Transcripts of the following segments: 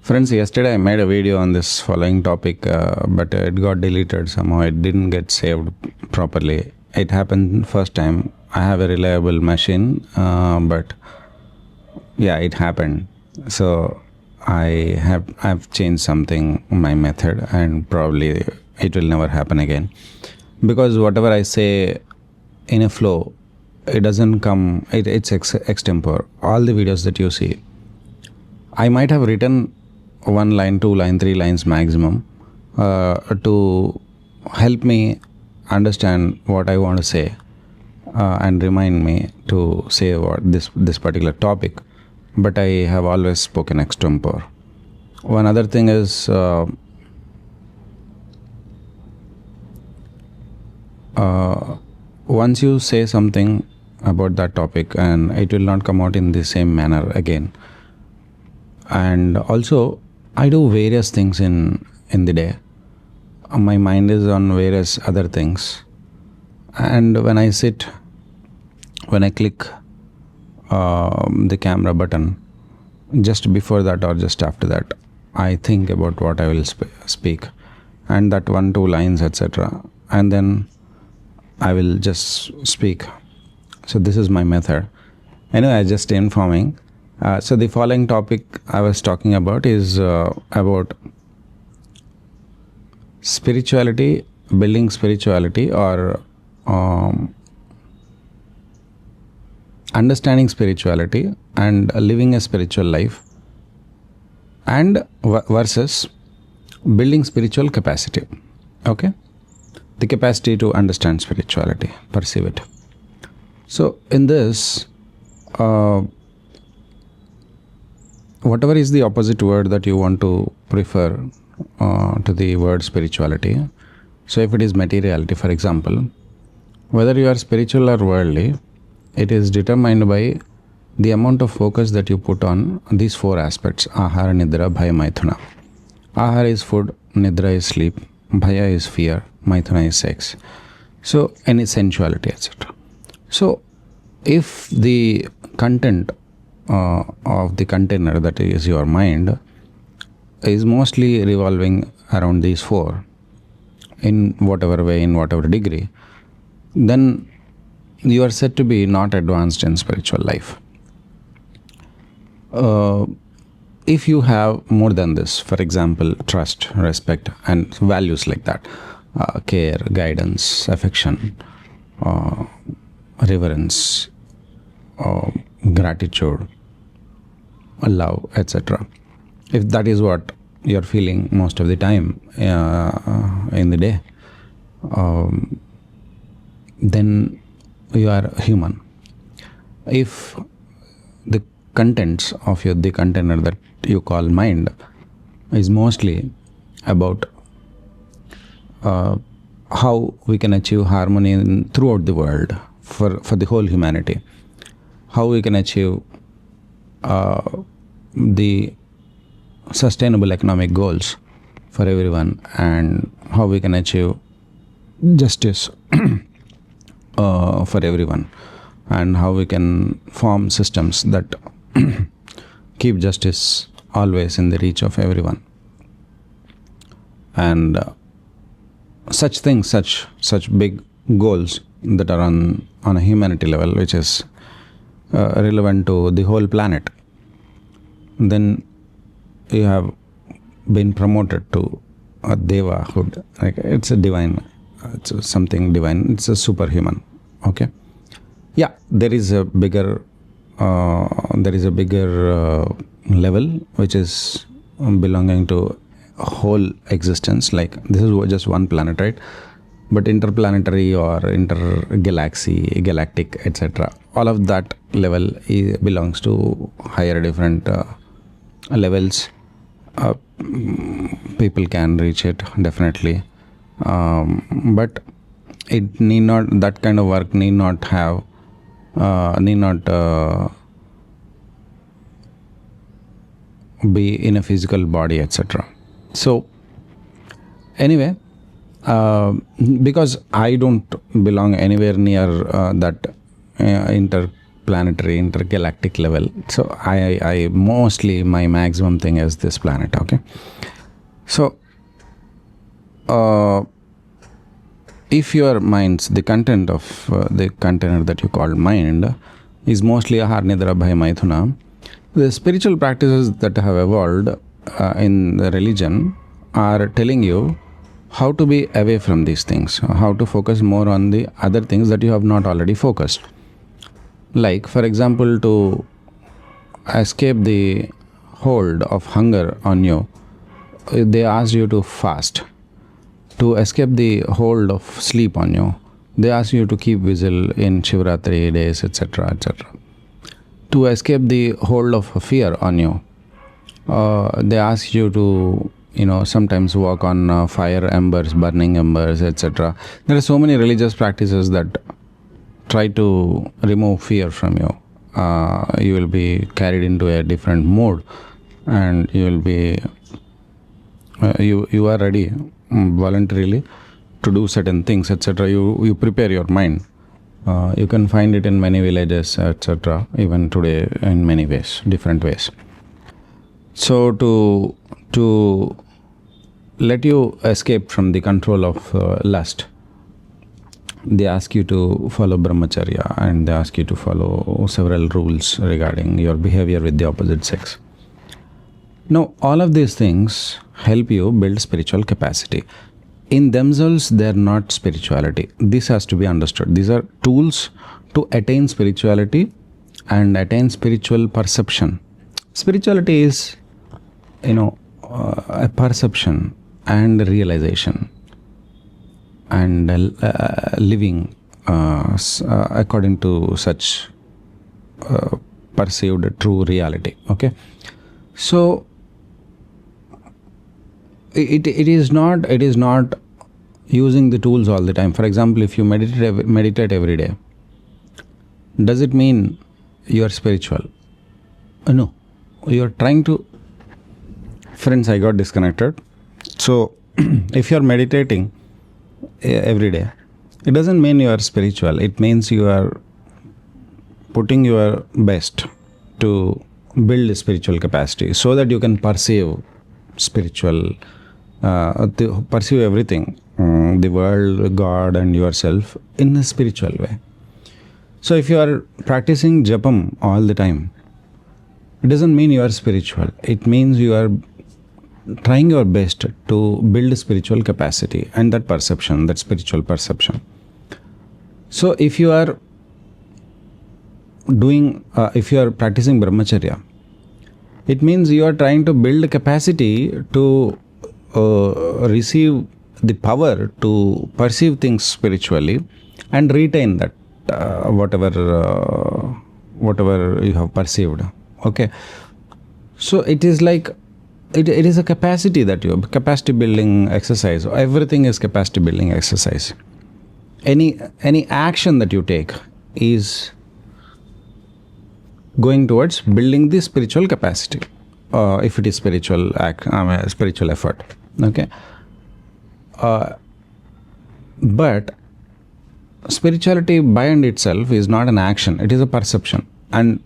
Friends, yesterday I made a video on this following topic, but it got deleted somehow. It didn't get saved properly. It happened first time. I have a reliable machine, but yeah, it happened. So I've changed something, my method, and probably it will never happen again. Because whatever I say in a flow, it doesn't come. It's extempore. All the videos that you see, I might have written one line, two line, three lines maximum to help me understand what I want to say and remind me to say what this particular topic. But I have always spoken extempore. One other thing is once you say something about that topic, and it will not come out in the same manner again. And also, I do various things in the day. My mind is on various other things, and when I sit, when I click the camera button, just before that or just after that, I think about what I will speak, and that one, two lines, etc. And then I will just speak. So this is my method. Anyway, I just informing. So the following topic I was talking about is about spirituality, building spirituality, or understanding spirituality and living a spiritual life, and versus building spiritual capacity. Okay, the capacity to understand spirituality, perceive it. So in this, whatever is the opposite word that you want to prefer to the word spirituality. So if it is materiality, for example, whether you are spiritual or worldly, it is determined by the amount of focus that you put on these four aspects: ahara, nidra, bhaya, maithuna. Ahara is food, nidra is sleep, bhaya is fear, maithuna is sex. So any sensuality, etc. So if the content of the container, that is your mind, is mostly revolving around these four in whatever way, in whatever degree, then you are said to be not advanced in spiritual life. If you have more than this, for example, trust, respect, and values like that, care, guidance, affection, reverence, gratitude, love, etc. If that is what you're feeling most of the time in the day, then you are human. If the contents of the container that you call mind is mostly about how we can achieve harmony throughout the world for the whole humanity, how we can achieve the sustainable economic goals for everyone, and how we can achieve justice for everyone, and how we can form systems that keep justice always in the reach of everyone, and such things, such big goals that are on a humanity level, which is relevant to the whole planet, then you have been promoted to a devahood. Like, it's a divine, it's something divine, it's a superhuman. Okay, yeah, there is a bigger level which is belonging to whole existence. Like, this is just one planet, right? But interplanetary or intergalaxy, galactic, etc., all of that level belongs to higher different levels. People can reach it, definitely, but it need not, that kind of work need not have be in a physical body, etc. So anyway, because I don't belong anywhere near that interplanetary interplanetary, intergalactic level. So I mostly my maximum thing is this planet. Okay, so if your minds, the content of the container that you call mind is mostly ahar nidra bhaya maithuna, the spiritual practices that have evolved in the religion are telling you how to be away from these things, how to focus more on the other things that you have not already focused. Like, for example, to escape the hold of hunger on you, they ask you to fast. To escape the hold of sleep on you, they ask you to keep vigil in Shivratri days, etc., etc. To escape the hold of fear on you, they ask you to, sometimes walk on fire embers, burning embers, etc. There are so many religious practices that try to remove fear from you. You will be carried into a different mode, and you will be you are ready voluntarily to do certain things, etc. You prepare your mind. You can find it in many villages, etc. Even today, in many ways, different ways. So to let you escape from the control of lust, they ask you to follow brahmacharya, and they ask you to follow several rules regarding your behavior with the opposite sex. Now, all of these things help you build spiritual capacity. In themselves, they are not spirituality. This has to be understood. These are tools to attain spirituality and attain spiritual perception. Spirituality is, a perception and realization, and living according to such perceived true reality. Okay, so it is not using the tools all the time. For example, if you meditate every day, does it mean you are spiritual? No, you are trying to. Friends, I got disconnected. So if you are meditating every day, it doesn't mean you are spiritual. It means you are putting your best to build a spiritual capacity so that you can perceive spiritual, to perceive everything, the world, God, and yourself in a spiritual way. So if you are practicing japam all the time, it doesn't mean you are spiritual. It means you are trying your best to build spiritual capacity and that perception, that spiritual perception. So if you are practicing brahmacharya, it means you are trying to build capacity to receive the power to perceive things spiritually and retain that whatever you have perceived. Okay, so it is like it is a capacity that you have, capacity building exercise. Everything is capacity building exercise. Any action that you take is going towards building the spiritual capacity. If it is spiritual spiritual effort. Okay, but spirituality by and itself is not an action. It is a perception, and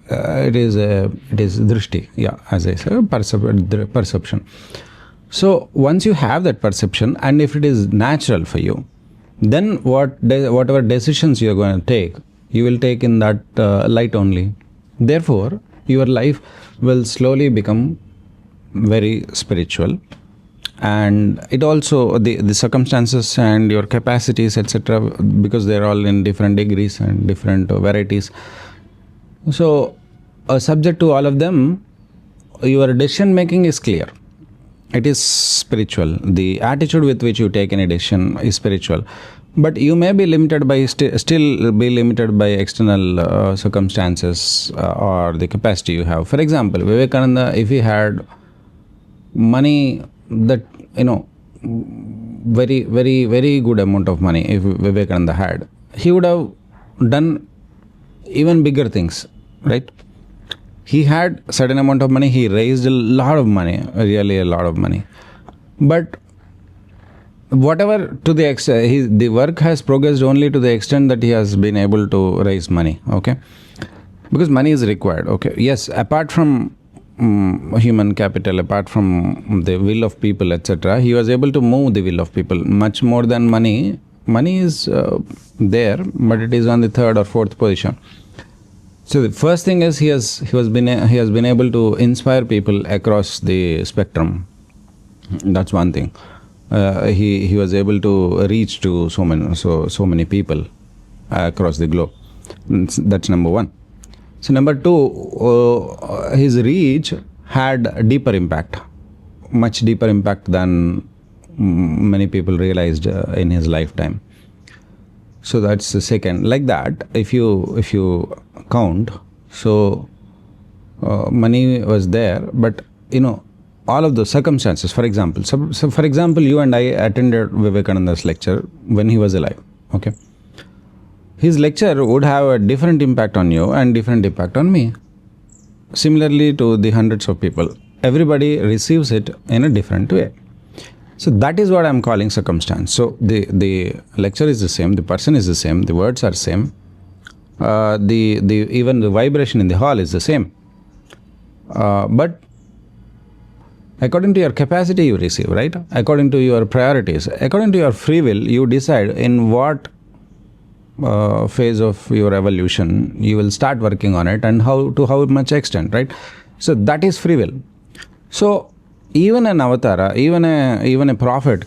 it is drishti. Yeah, as I said, perception. So once you have that perception, and if it is natural for you, then whatever decisions you are going to take, you will take in that light only. Therefore, your life will slowly become very spiritual, and it also the circumstances and your capacities, etc., because they are all in different degrees and different varieties. So subject to all of them, your decision making is clear. It is spiritual. The attitude with which you take any decision is spiritual. But you may be limited by still be limited by external circumstances or the capacity you have. For example, Vivekananda, if he had money, that very very very good amount of money, if Vivekananda had, he would have done even bigger things, right? He had certain amount of money. He raised a lot of money, really a lot of money. But whatever to the extent, the work has progressed only to the extent that he has been able to raise money. Okay, because money is required. Okay, yes, apart from human capital, apart from the will of people, etc., he was able to move the will of people much more than money. Money is there, but it is on the third or fourth position. So the first thing is he has been able to inspire people across the spectrum. That's one thing. He was able to reach to so many people across the globe. That's number one. So number two, his reach had deeper impact, much deeper impact than many people realized in his lifetime. So that's the second. Like that, if you count, so money was there, but all of the circumstances. For example, so for example, you and I attended Vivekananda's lecture when he was alive. Okay, his lecture would have a different impact on you and different impact on me. Similarly to the hundreds of people, everybody receives it in a different way. So that is what I'm calling circumstance. So the lecture is the same, the person is the same, the words are same, even the vibration in the hall is the same, but according to your capacity you receive, right? According to your priorities, according to your free will, you decide in what phase of your evolution you will start working on it and how much extent, right? So that is free will. So even an avatara, even a prophet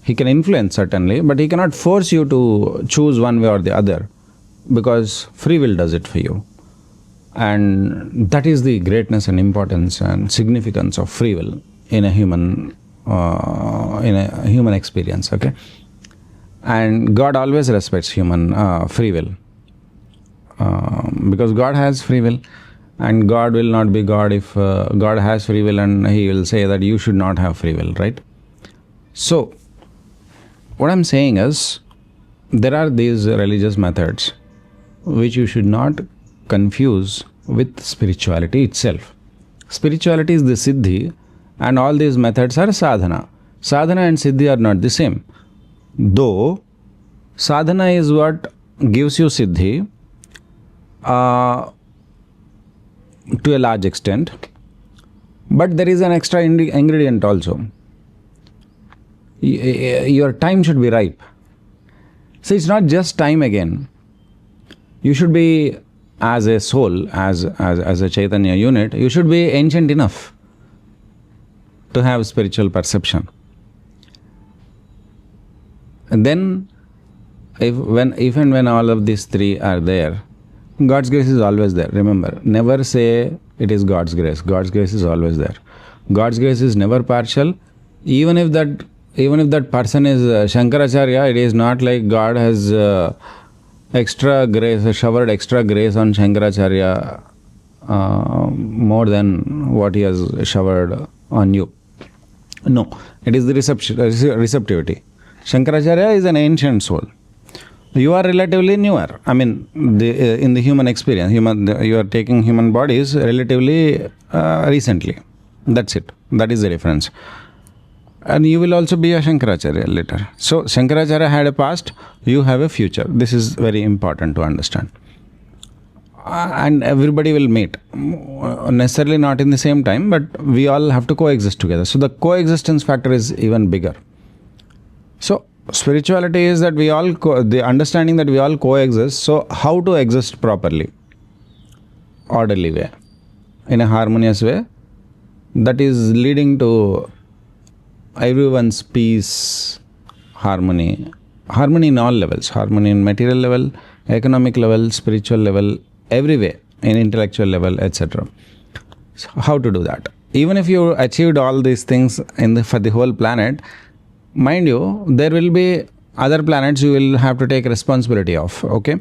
he can influence certainly, but he cannot force you to choose one way or the other, because free will does it for you. And that is the greatness and importance and significance of free will in a human experience. Okay, and God always respects human free will, because God has free will, and God will not be God if God has free will and he will say that you should not have free will, right? So what I'm saying is, there are these religious methods which you should not confuse with spirituality itself. Spirituality is the Siddhi, and all these methods are Sadhana. Sadhana and Siddhi are not the same. Though Sadhana is what gives you Siddhi to a large extent, but there is an extra ingredient also. Your time should be ripe. So it's not just time again. You should be, as a soul, as a Chaitanya unit, you should be ancient enough to have spiritual perception. And then, if and when all of these three are there, God's grace is always there. Remember, never say it is God's grace. God's grace is always there. God's grace is never partial. Even if that person is Shankaracharya, it is not like God has extra grace, showered extra grace on Shankaracharya more than what he has showered on you. No, it is the receptivity. Shankaracharya is an ancient soul. You are relatively newer. I mean, in the human experience, you are taking human bodies relatively recently. That's it. That is the difference. And you will also be a Shankaracharya later. So Shankaracharya had a past, you have a future. This is very important to understand. And everybody will meet. Necessarily not in the same time, but we all have to coexist together. So the coexistence factor is even bigger. So spirituality is that the understanding that we all coexist. So how to exist properly? Orderly way. In a harmonious way. That is leading to everyone's peace, harmony in all levels, harmony in material level, economic level, spiritual level, every way, in intellectual level, etc. So how to do that? Even if you achieved all these things for the whole planet, mind you, there will be other planets you will have to take responsibility of. Okay,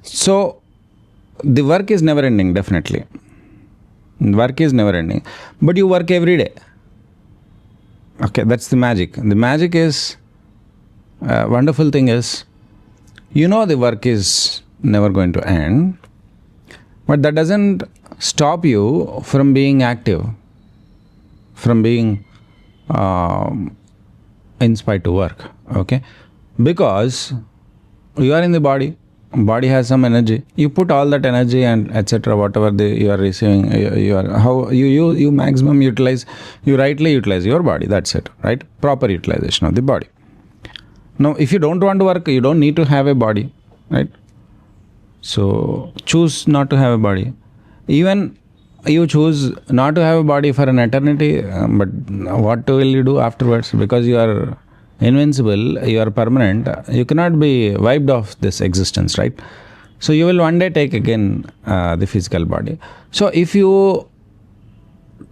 so the work is never ending. Definitely, work is never ending, but you work every day. Okay, that's the magic. The magic is, wonderful thing is, the work is never going to end, but that doesn't stop you from being active, from being inspired to work. Okay, because you are in the body, body has some energy. You put all that energy and etc. whatever you are receiving, you are how you maximum utilize, you rightly utilize your body. That's it, right? Proper utilization of the body. Now, if you don't want to work, you don't need to have a body, right? So choose not to have a body. Even you choose not to have a body for an eternity, but what will you do afterwards? Because you are invincible, you are permanent, you cannot be wiped off this existence, right? So you will one day take again the physical body. So if you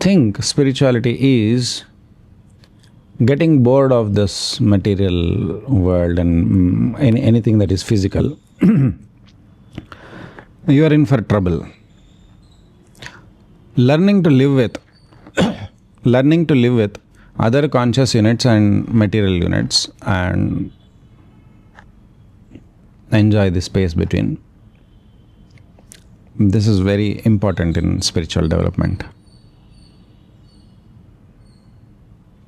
think spirituality is getting bored of this material world and anything that is physical, you are in for trouble. Learning to live with other conscious units and material units and enjoy the space between. This is very important in spiritual development.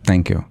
Thank you.